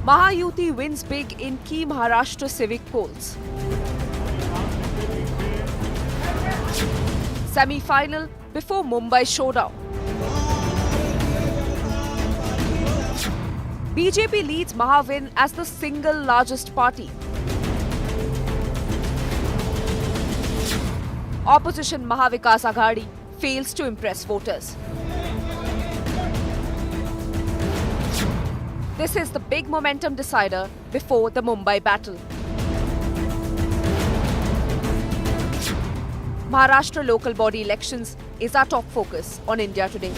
Mahayuti wins big in key Maharashtra Civic polls. Semi-final before Mumbai showdown. BJP leads Mahavin as the single largest party. Opposition Mahavikas Aghadi fails to impress voters. This is the big momentum decider before the Mumbai battle. Maharashtra local body elections is our top focus on India Today.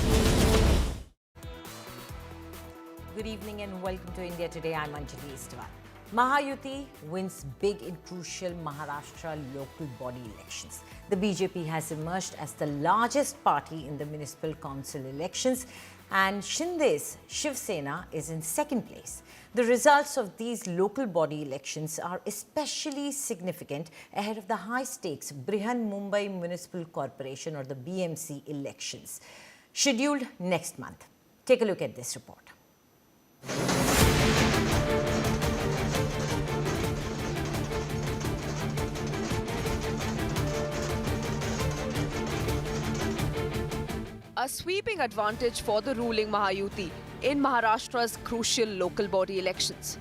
Good evening and welcome to India Today. I'm Anjali Istiwal. Mahayuti wins big in crucial Maharashtra local body elections. The BJP has emerged as the largest party in the municipal council elections, and Shinde's Shiv Sena is in second place. The results of these local body elections are especially significant ahead of the high-stakes Brihanmumbai Municipal Corporation or the BMC elections, scheduled next month. Take a look at this report. A sweeping advantage for the ruling Mahayuti in Maharashtra's crucial local body elections.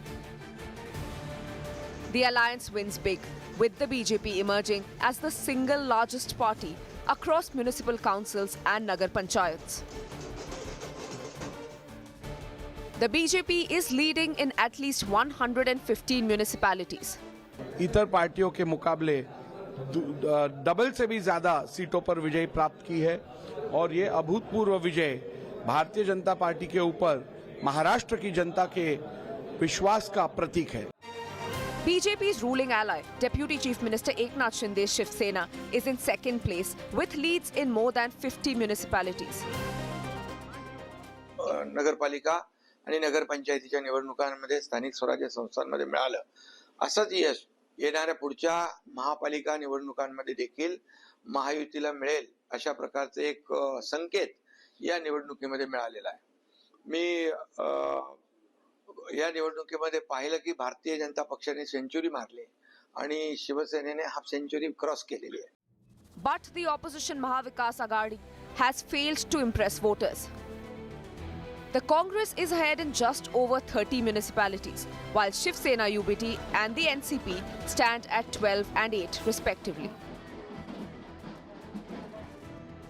The alliance wins big, with the BJP emerging as the single largest party across municipal councils and Nagar Panchayats. The BJP is leading in at least 115 municipalities. इतर पार्टियों के मुकाबले double से भी ज्यादा सीटों पर विजय प्राप्त की है और ये अभूतपूर्व विजय भारतीय जनता पार्टी के ऊपर महाराष्ट्र की जनता के विश्वास का प्रतीक है. BJP's ruling ally, Deputy Chief Minister Eknath Shinde's Shiv Sena, is in second place with leads in more than 50 municipalities. नगरपालिका आणि नगरपंचायतीच्या निवडणुकांमध्ये स्थानिक स्वराज्य संस्थांमध्ये मिळालं असंच यश येणाऱ्या पुढच्या महापालिका निवडणुकांमध्ये देखील महायुतीला मिळेल अशा प्रकारचे एक संकेत या निवडणुकीमध्ये मिळालेला आहे. मी या निवडणुकीमध्ये पाहिलं की भारतीय जनता पक्षाने सेंचुरी मारली आणि शिवसेनेने हाफ सेंचुरी क्रॉस केलेली आहे. But the opposition Mahavikas Aghadi has failed to impress voters. The Congress is ahead in just over 30 municipalities, while Shiv Sena UBT and the NCP stand at 12 and 8 respectively.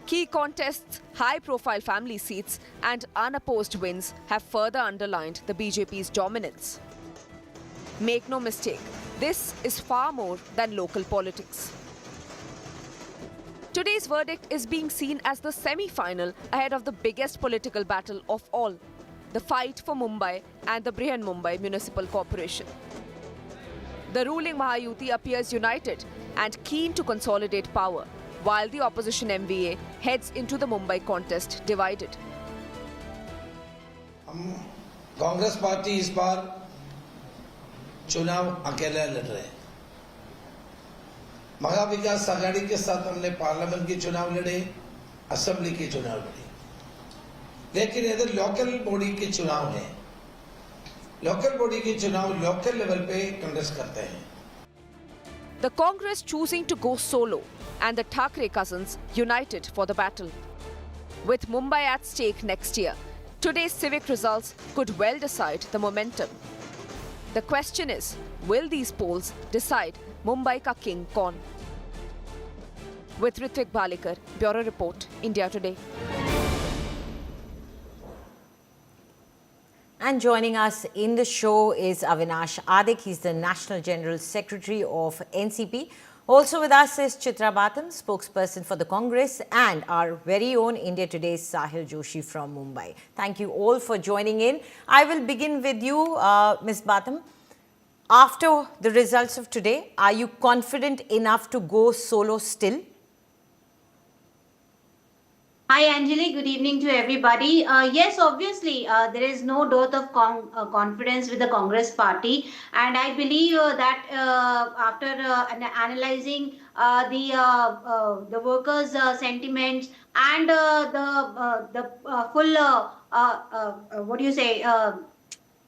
Key contests, high-profile family seats and unopposed wins have further underlined the BJP's dominance. Make no mistake, this is far more than local politics. Today's verdict is being seen as the semi-final ahead of the biggest political battle of all, the fight for Mumbai and the Brihanmumbai Municipal Corporation. The ruling Mahayuti appears united and keen to consolidate power, while the opposition MVA heads into the Mumbai contest divided. हम Congress party इस बार चुनाव अकेले लड़ रहे हैं. महाविकास आघाड़ी के साथ हमने पार्लियामेंट के चुनाव लड़े, असेंबली के चुनाव लड़े, लेकिन इधर लोकल बॉडी के चुनाव हैं. लोकल बॉडी के चुनाव लोकल लेवल पे कंटेस्ट करते हैं. The Congress choosing to go solo and the Thackeray cousins united for the battle. With Mumbai at stake next year, today's civic results could well decide the momentum. The question is, will these polls decide Mumbai ka king kaun? With Ritwik Balikar, Bureau Report, India Today. And joining us in the show is Avinash Adik. He's the National General Secretary of NCP. Also with us is Chitra Batam, spokesperson for the Congress, and our very own India Today's Sahil Joshi from Mumbai. Thank you all for joining in. I will begin with you, Ms. Batam. After the results of today, are you confident enough to go solo still? Hi Anjali, good evening to everybody. Yes, obviously, there is no dearth of confidence with the Congress party, and I believe that after analyzing the workers' sentiments and the full what do you say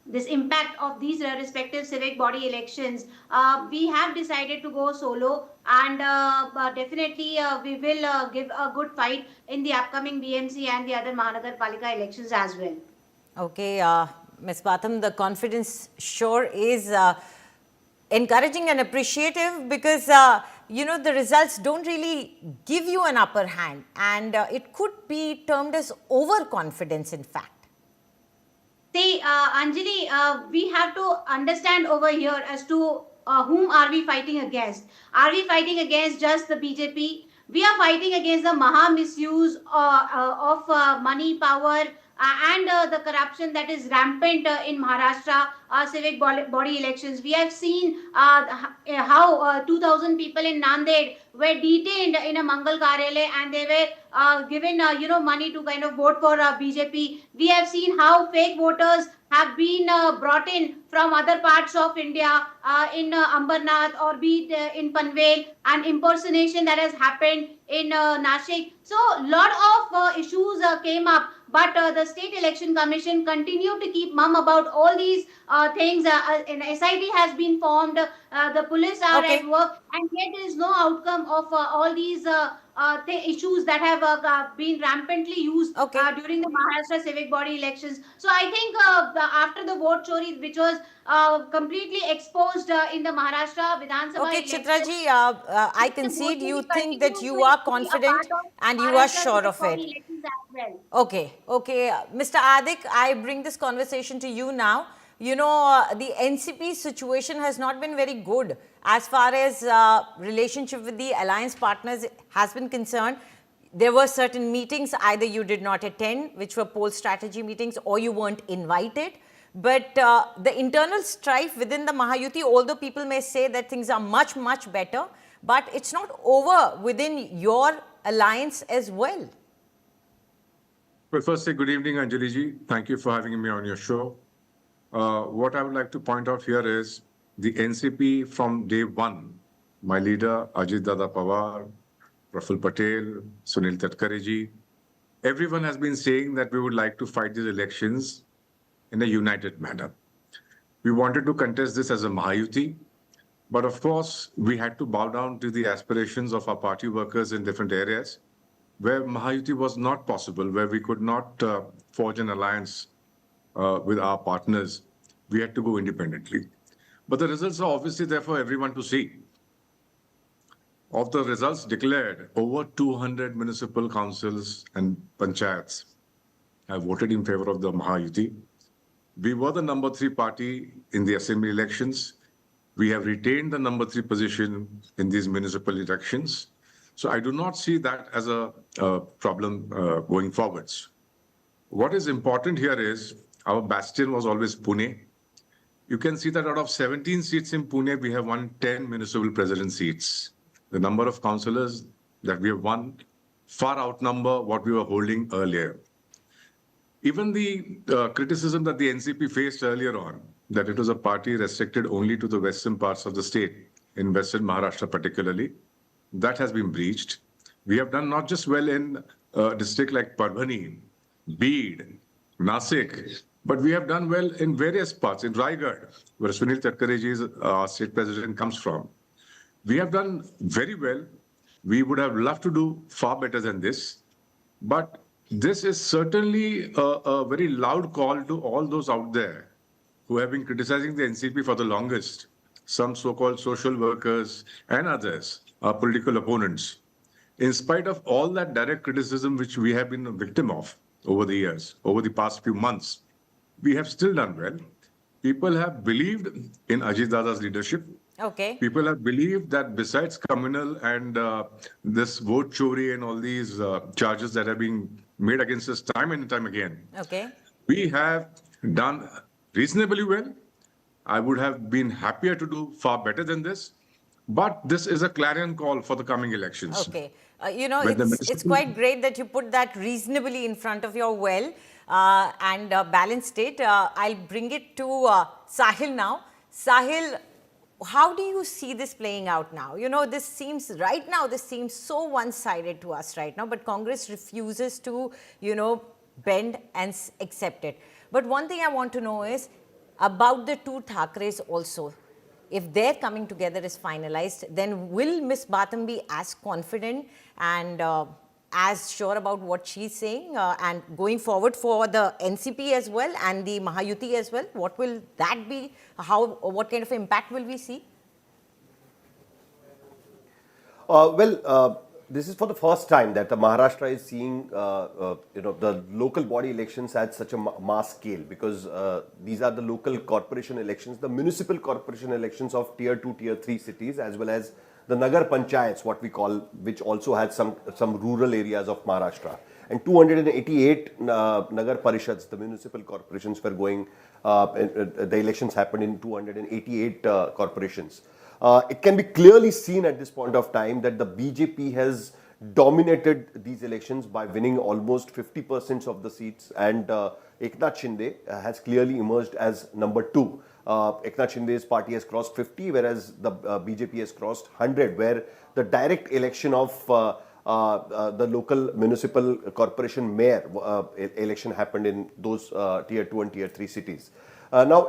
this impact of these respective civic body elections, we have decided to go solo, and definitely we will give a good fight in the upcoming BMC and the other Mahanagar Palika elections as well. Okay, Ms. Patham, the confidence sure is encouraging and appreciative because, you know, the results don't really give you an upper hand, and it could be termed as overconfidence, in fact. See, Anjali, we have to understand over here as to whom are we fighting against. Are we fighting against just the BJP? We are fighting against the Maha misuse of money, power, and the corruption that is rampant in Maharashtra civic body elections. We have seen how 2,000 people in Nanded were detained in a Mangal Karyalay, and they were given money to kind of vote for BJP. We have seen how fake voters have been brought in from other parts of India in Ambernath or be it in Panvel, and impersonation that has happened in Nashik. So lot of issues came up, but the State Election Commission continued to keep mum about all these things. An SIT has been formed, the police are Okay. at work, and yet there is no outcome of all these issues that have been rampantly used during the Maharashtra civic body elections. So I think after the vote chori, which was completely exposed in the Maharashtra Vidhan Sabha Okay, elections, Chitraji, I the vote concede you chori think that continues you to are be a confident part of and you are Maharashtra sure civic of body it. elections as well. Okay, okay. Mr. Adik, I bring this conversation to you now. You know, the NCP situation has not been very good as far as relationship with the alliance partners has been concerned. There were certain meetings either you did not attend, which were poll strategy meetings, or you weren't invited. But the internal strife within the Mahayuti, although people may say that things are much, much better, but it's not over within your alliance as well. Well, first say good evening, Anjali ji. Thank you for having me on your show. What I would like to point out here is the NCP from day one, my leader, Ajit Dada Pawar, Praful Patel, Sunil Tadkare ji, everyone has been saying that we would like to fight these elections in a united manner. We wanted to contest this as a Mahayuti, but of course, we had to bow down to the aspirations of our party workers in different areas, where Mahayuti was not possible, where we could not forge an alliance with our partners. We had to go independently. But the results are obviously there for everyone to see. Of the results declared, over 200 municipal councils and panchayats have voted in favor of the Mahayuti. We were the number 3 party in the assembly elections. We have retained the number 3 position in these municipal elections. So I do not see that as a problem going forwards. What is important here is our bastion was always Pune. You can see that out of 17 seats in Pune, we have won 10 municipal president seats. The number of councillors that we have won far outnumber what we were holding earlier. Even the criticism that the NCP faced earlier on, that it was a party restricted only to the western parts of the state, in western Maharashtra particularly, that has been breached. We have done not just well in a district like Parbhani, Beed, Nasik, but we have done well in various parts, in Raigad, where Sunil Tadkareji's state president comes from. We have done very well. We would have loved to do far better than this. But this is certainly a very loud call to all those out there who have been criticizing the NCP for the longest, some so-called social workers and others, our political opponents. In spite of all that direct criticism which we have been a victim of over the years, over the past few months, we have still done well. People have believed in Ajit Dada's leadership. Okay. People have believed that besides communal and this vote chori and all these charges that have been made against us time and time again, Okay. we have done reasonably well. I would have been happier to do far better than this. But this is a clarion call for the coming elections. Okay. You know, When the it's municipal- quite great that you put that reasonably in front of your well and balanced it. I'll bring it to Sahil now. Sahil, how do you see this playing out now? You know, this seems so one-sided to us right now, but Congress refuses to, you know, bend and accept it. But one thing I want to know is, About the two Thakres also, if their coming together is finalized, then will Miss Batam be as confident and as sure about what she's saying and going forward for the NCP as well and the Mahayuti as well? What will that be? What kind of impact will we see? This is for the first time that the Maharashtra is seeing, the local body elections at such a mass scale, because these are the local corporation elections, the municipal corporation elections of tier 2, tier 3 cities, as well as the Nagar Panchayats, what we call, which also had some rural areas of Maharashtra. And 288 Nagar Parishads, the municipal corporations were going, the elections happened in 288 corporations. It can be clearly seen at this point of time that the BJP has dominated these elections by winning almost 50% of the seats, and Eknath Shinde has clearly emerged as number 2. Eknath Shinde's party has crossed 50, whereas the BJP has crossed 100, where the direct election of the local municipal corporation mayor election happened in those tier 2 and tier 3 cities. Now,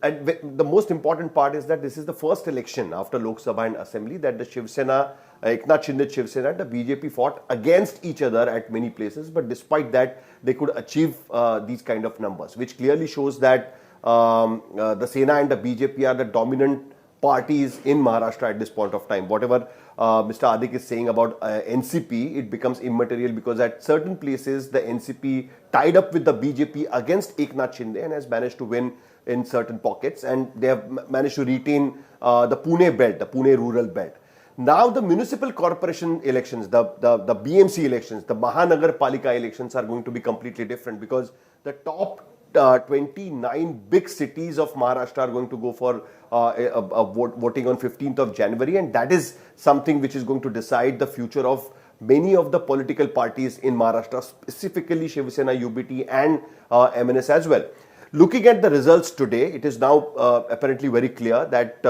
the most important part is that this is the first election after Lok Sabha and Assembly that the Shiv Sena, Eknath Shinde Shiv Sena and the BJP fought against each other at many places, but despite that, they could achieve these kind of numbers, which clearly shows that the Sena and the BJP are the dominant parties in Maharashtra at this point of time. Whatever Mr. Adik is saying about NCP, it becomes immaterial, because at certain places the NCP tied up with the BJP against Eknath Shinde and has managed to win in certain pockets, and they have managed to retain the Pune belt, the Pune rural belt. Now the municipal corporation elections, the BMC elections, the Mahanagar Palika elections are going to be completely different, because the top 29 big cities of Maharashtra are going to go for voting on 15th of January, and that is something which is going to decide the future of many of the political parties in Maharashtra, specifically Shiv Sena, UBT and MNS as well. Looking at the results today, it is now apparently very clear that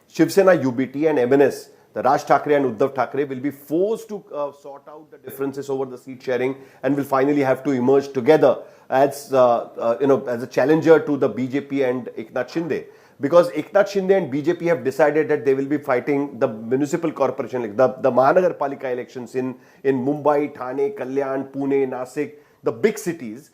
Shiv Sena, UBT and MNS, the Raj Thackeray and Uddhav Thackeray, will be forced to sort out the differences over the seat sharing and will finally have to emerge together as as a challenger to the BJP and Eknath Shinde. Because Eknath Shinde and BJP have decided that they will be fighting the municipal corporation, the Mahanagar Palika elections in Mumbai, Thane, Kalyan, Pune, Nasik, the big cities,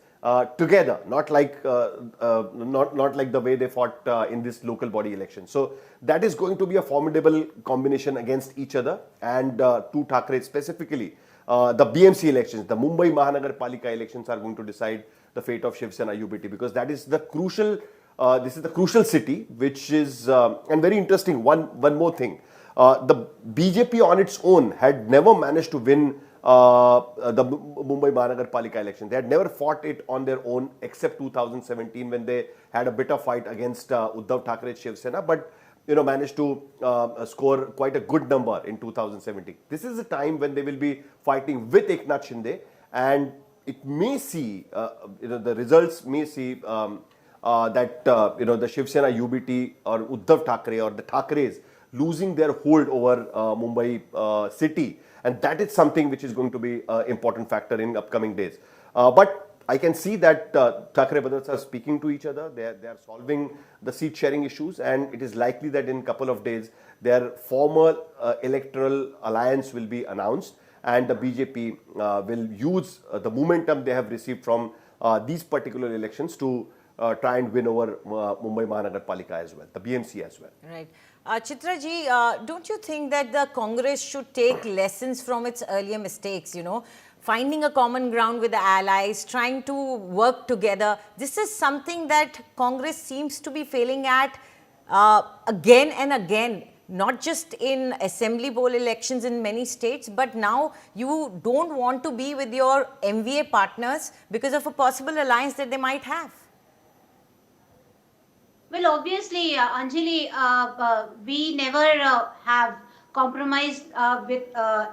together, not like the way they fought in this local body election. So that is going to be a formidable combination against each other, and two Thackeray specifically. The BMC elections, the Mumbai Mahanagar Palika elections are going to decide the fate of Shiv Sena UBT, because that is the crucial. This is the crucial city, which is and very interesting. One more thing, the BJP on its own had never managed to win the Mumbai Mahanagar Palika election. They had never fought it on their own, except 2017 when they had a bitter fight against Uddhav Thackeray's Shiv Sena, but managed to score quite a good number in 2017. This is a time when they will be fighting with Eknath Shinde, and it may see, the results may see that the Shiv Sena UBT or Uddhav Thackeray or the Thackeray's losing their hold over Mumbai city, and that is something which is going to be an important factor in upcoming days. But I can see that Thackeray brothers are speaking to each other. They are solving the seat sharing issues, and it is likely that in a couple of days their formal electoral alliance will be announced, and the BJP will use the momentum they have received from these particular elections to try and win over Mumbai Mahanagar Palika as well, the BMC as well. Right. Chitra ji, don't you think that the Congress should take lessons from its earlier mistakes, finding a common ground with the allies, trying to work together? This is something that Congress seems to be failing at again and again, not just in assembly bowl elections in many states, but now you don't want to be with your MVA partners because of a possible alliance that they might have. Well, obviously, Anjali, we never have compromised with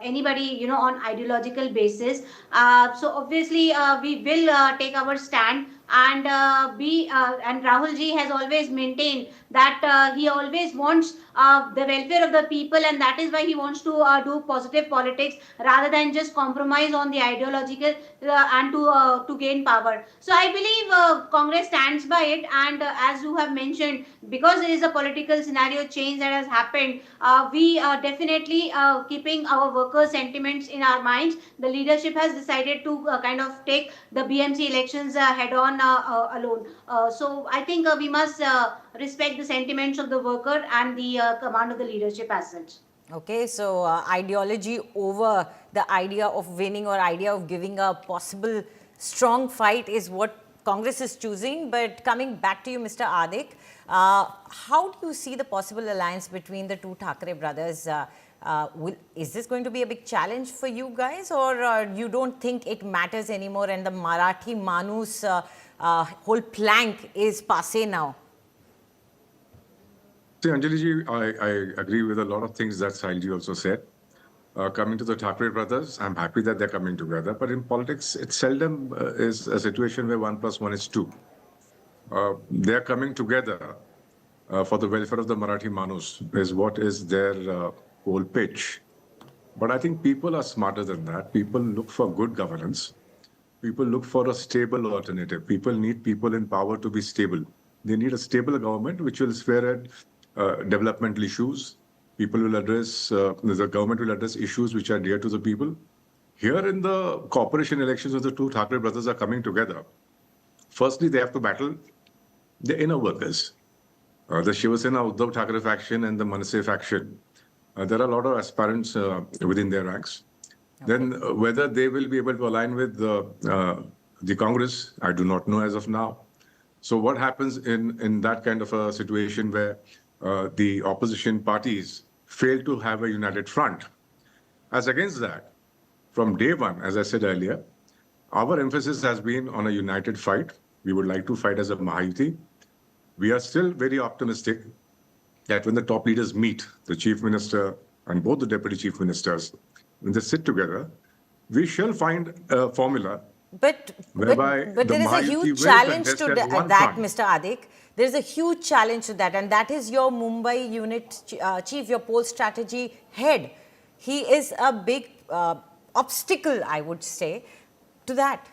anybody, on ideological basis. So obviously, we will take our stand and and Rahul ji has always maintained that he always wants the welfare of the people, and that is why he wants to do positive politics rather than just compromise on the ideological and to gain power. So I believe Congress stands by it, and as you have mentioned, because there is a political scenario change that has happened, we are definitely keeping our workers' sentiments in our minds. The leadership has decided to kind of take the BMC elections head on alone. So I think we must respect the sentiments of the worker and the command of the leadership as such. Okay, so ideology over the idea of winning or idea of giving a possible strong fight is what Congress is choosing. But coming back to you, Mr. Adik, how do you see the possible alliance between the two Thackeray brothers? Is this going to be a big challenge for you guys, or you don't think it matters anymore and the Marathi Manus whole plank is passé now? See, Anjali ji, I agree with a lot of things that Sahil ji also said. Coming to the Thackeray brothers, I'm happy that they're coming together. But in politics, it seldom is a situation where 1 + 1 is 2. They're coming together for the welfare of the Marathi Manus is what is their whole pitch. But I think people are smarter than that. People look for good governance. People look for a stable alternative. People need people in power to be stable. They need a stable government which will spearhead developmental issues. People will address, the government will address issues which are dear to the people. Here in the corporation elections, the two Thackeray brothers are coming together. Firstly, they have to battle the inner workers. The Shiv Sena Uddhav Thackeray faction and the Manase faction. There are a lot of aspirants within their ranks. Okay. Then whether they will be able to align with the Congress, I do not know as of now. So what happens in that kind of a situation where the opposition parties fail to have a united front? As against that, from day one, as I said earlier, our emphasis has been on a united fight. We would like to fight as a Mahayuti. We are still very optimistic that when the top leaders meet, the chief minister and both the deputy chief ministers, when they sit together, we shall find a formula. But there is a huge challenge to that, Mr. Adik. There is a huge challenge to that, and that is your Mumbai unit chief, your poll strategy head. He is a big obstacle, I would say, to that.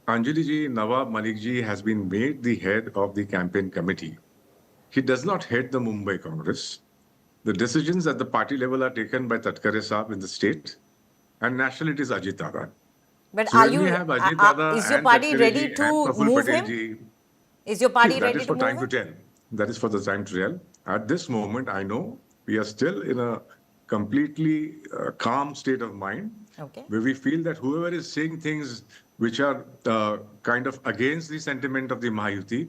Anjali ji, Nawab Malik ji has been made the head of the campaign committee. He does not head the Mumbai Congress. The decisions at the party level are taken by Thackeray Saab in the state, and national it is Ajit Dada. But so are you? Is your party ready to move him? Is your party ready to move him? That is for time to tell. That is for the time to tell. At this moment, I know we are still in a completely calm state of mind, okay, where we feel that whoever is saying things which are kind of against the sentiment of the Mahayuti,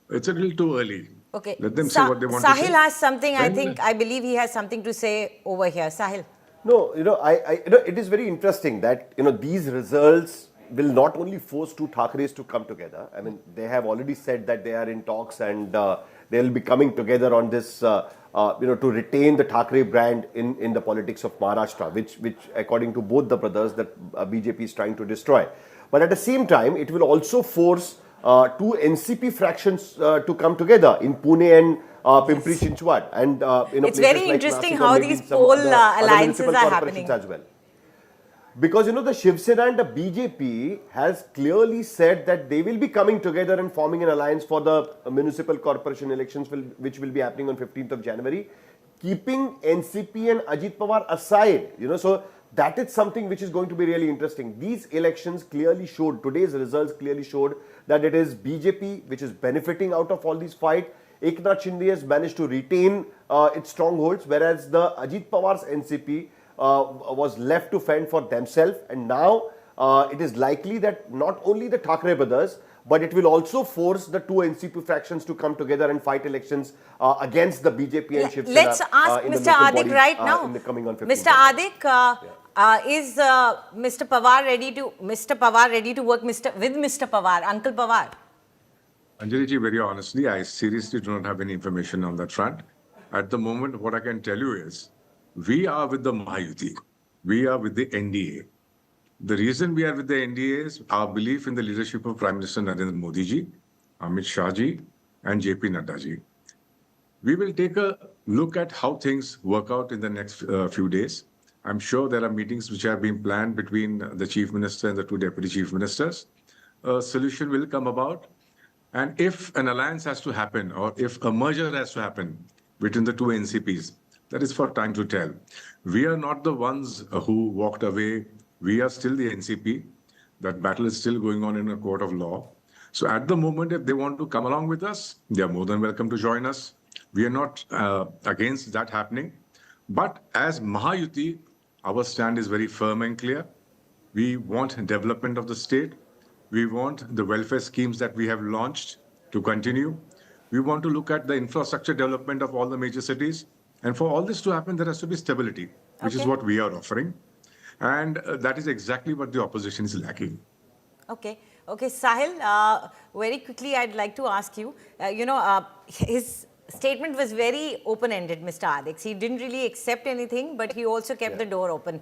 it's a little too early. Okay. Let them say what they want to say. Sahil has something. I believe he has something to say over here. Sahil. No, it is very interesting that, these results will not only force two Thackerays to come together. I mean, they have already said that they are in talks and they'll be coming together on this, to retain the Thackeray brand in the politics of Maharashtra, which according to both the brothers, that BJP is trying to destroy. But at the same time, it will also force two NCP fractions to come together in Pune and Pimpri Chinchwad, and it's very interesting how these poll alliances are happening as well. Because the Shiv Sena and the BJP has clearly said that they will be coming together and forming an alliance for the municipal corporation elections, which will be happening on 15th of January, keeping NCP and Ajit Pawar aside. So that is something which is going to be really interesting. These elections clearly showed, today's results clearly showed that it is BJP which is benefiting out of all these fights. Eknath Shinde has managed to retain its strongholds, whereas the Ajit Pawar's NCP was left to fend for themselves. And now it is likely that not only the Thackeray brothers, but it will also force the two NCP fractions to come together and fight elections against the BJP and Shiv Sena. Let's ask Mr. Adik right now. In the coming on 15th. Mr. Adik, is Mr. Pawar ready to work with Mr. Pawar, Uncle Pawar? Anjali ji, very honestly, I seriously do not have any information on that front. At the moment, what I can tell you is, we are with the Mahayuti. We are with the NDA. The reason we are with the NDA is our belief in the leadership of Prime Minister Narendra Modi ji, Amit Shah ji, and JP Nadda ji. We will take a look at how things work out in the next few days. I'm sure there are meetings which have been planned between the Chief Minister and the two Deputy Chief Ministers. A solution will come about. And if an alliance has to happen or if a merger has to happen between the two NCPs, that is for time to tell. We are not the ones who walked away. We are still the NCP. That battle is still going on in a court of law. So at the moment, if they want to come along with us, they are more than welcome to join us. We are not against that happening. But as Mahayuti, our stand is very firm and clear. We want development of the state. We want the welfare schemes that we have launched to continue. We want to look at the infrastructure development of all the major cities. And for all this to happen, there has to be stability, which is what we are offering. And that is exactly what the opposition is lacking. Okay. Okay, Sahil, very quickly, I'd like to ask you, his statement was very open-ended, Mr. Adix. He didn't really accept anything, but he also kept the door open.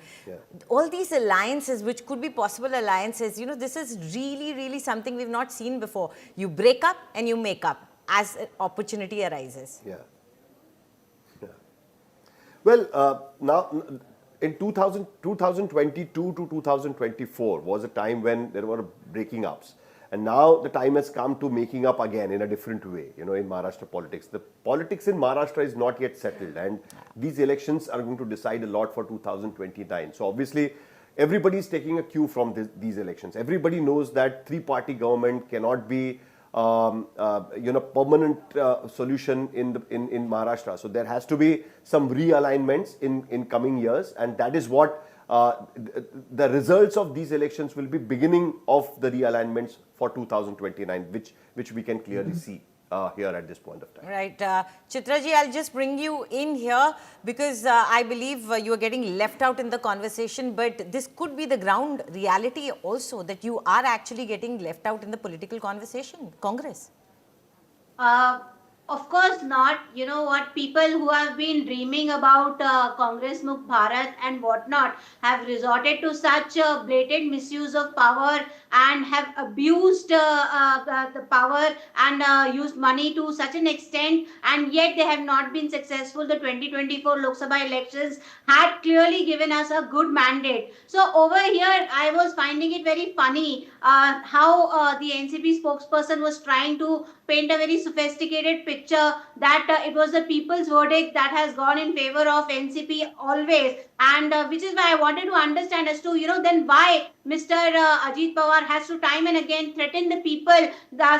All these alliances, which could be possible alliances, this is really, really something we've not seen before. You break up and you make up as an opportunity arises. Well, now in 2022 to 2024 was a time when there were breaking ups. And now the time has come to making up again in a different way, in Maharashtra politics. The politics in Maharashtra is not yet settled, and these elections are going to decide a lot for 2029. So obviously, everybody is taking a cue from these elections. Everybody knows that three-party government cannot be permanent solution in Maharashtra. So there has to be some realignments in coming years, and that is what the results of these elections will be beginning of the realignments for 2029, which we can clearly see here at this point of time. Right. Chitraji, I'll just bring you in here because I believe you are getting left out in the conversation, but this could be the ground reality also, that you are actually getting left out in the political conversation, Congress. Of course not. You know what? People who have been dreaming about Congress Mukh Bharat and whatnot have resorted to such blatant misuse of power and have abused the power and used money to such an extent, and yet they have not been successful. The 2024 Lok Sabha elections had clearly given us a good mandate. So over here, I was finding it very funny how the NCP spokesperson was trying to paint a very sophisticated picture that it was the people's verdict that has gone in favor of NCP always, and which is why I wanted to understand as to, then why Mr. Ajit Pawar has to time and again threaten the people,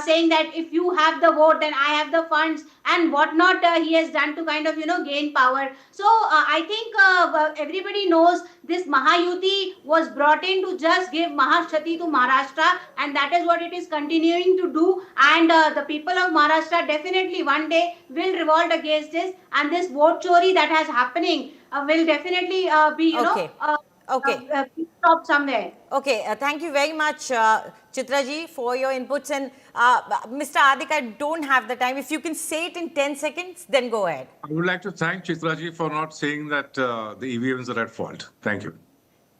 saying that if you have the vote, then I have the funds and whatnot he has done to kind of, gain power. So I think everybody knows this Mahayuti was brought in to just give Mahashati to Maharashtra, and that is what it is continuing to do. And the people of Maharashtra definitely one day will revolt against this, and this vote chori that has happening will definitely be, stopped somewhere. Okay, thank you very much, Chitraji, for your inputs. And Mr. Adik, I don't have the time. If you can say it in 10 seconds, then go ahead. I would like to thank Chitraji for not saying that the EVMs are at fault. Thank you.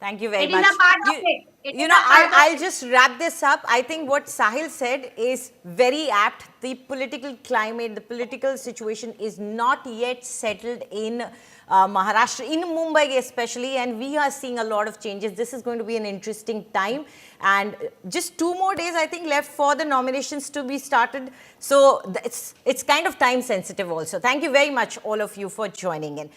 Thank you very It much. is a part of it. I'll just wrap this up. I think what Sahil said is very apt. The political climate, the political situation is not yet settled in Maharashtra, in Mumbai especially, and we are seeing a lot of changes. This is going to be an interesting time, and just 2 more days I think left for the nominations to be started. So it's kind of time sensitive also. Thank you very much all of you for joining in.